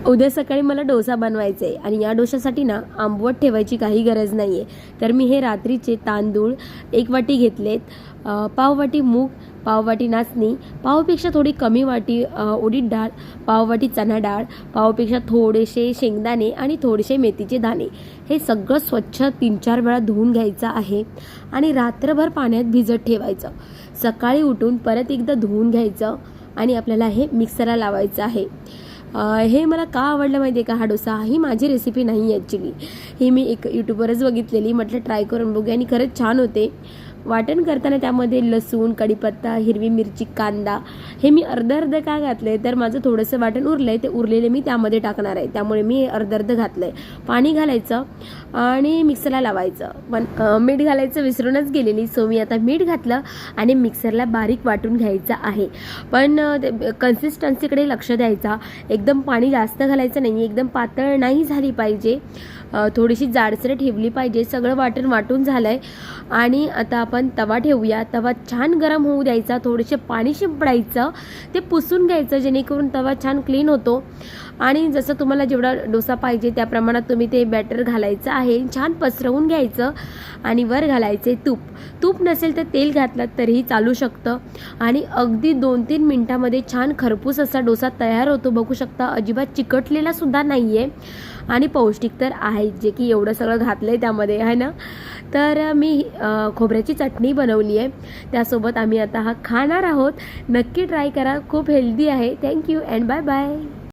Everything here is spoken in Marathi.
उद्या सकाळी मला डोसा बनवायचा आहे आणि या डोशासाठी ना आंबवट ठेवायची काही गरज नाही आहे. तर मी हे रात्रीचे तांदूळ 1 वाटी घेतलेत, पाव वाटी मूग, पाव वाटी नाचणी, पावपेक्षा थोडी कमी वाटी उडीद डाळ, पाव वाटी चणा डाळ, पावपेक्षा थोडेसे शेंगदाणे आणि थोडेसे मेथीचे दाणे. हे सगळं स्वच्छ 3-4 वेळा धुवून घ्यायचं आहे आणि रात्रभर पाण्यात भिजत ठेवायचं. सकाळी उठून परत एकदा धुवून घ्यायचं आणि आपल्याला हे मिक्सरला लावायचं आहे. हे मला का आवडलं माहिती आहे का? हा डोसा ही माझी रेसिपी नाही आहे ॲक्च्युली, ही मी एक यूट्यूबवरच बघितलेली. म्हटलं ट्राय करून बघूया आणि खरंच छान होते. वाटण करताना त्यामध्ये लसूण, कढीपत्ता, हिरवी मिरची, कांदा हे मी अर्ध का घातले तर माझं थोडंसं वाटण उरलं आहे, ते उरलेले मी त्यामध्ये टाकणार आहे, त्यामुळे मी अर्ध घातलं आहे. पाणी घालायचं आणि मिक्सरला लावायचं. पण मीठ घालायचं विसरूनच गेलेली, सो मी आता मीठ घातलं आणि मिक्सरला बारीक वाटून घ्यायचं आहे. पण कन्सिस्टन्सीकडे लक्ष द्यायचा. एकदम पाणी जास्त घालायचं नाही, एकदम पातळ नाही झाली पाहिजे, थोडीशी जाडसर ठेवली पाहिजे. सगळं वाटण वाटून झालं आहे आणि आता आपण तवा ठेवूया. तवा छान गरम होऊ द्यायचा, थोडेसे पाणी शिंपडायचं, ते पुसून घ्यायचं जेणेकरून तवा छान क्लीन होतो. आणि जसं तुम्हाला जेवढा डोसा पाहिजे त्या प्रमाणात तुम्ही ते बॅटर घालायचं आहे. छान पसरवून घ्यायचं आणि वर घालायचे तूप. तूप नसेल तर तेल घातलं तरीही चालू शकतं आणि अगदी 2-3 मिनटामध्ये छान खरपूस असा डोसा तयार होतो. बघू शकता, अजिबात चिकटलेला सुद्धा नाही आहे आणि पौष्टिक तर आहे, जे की एवढं सगळं घातलं आहे त्यामध्ये, आहे ना. तर मी खोबऱ्याची चटणी बनवली आहे, त्यासोबत आम्ही आता हा खाणार आहोत. नक्की ट्राय करा, खूप हेल्दी आहे. Thank you and bye bye.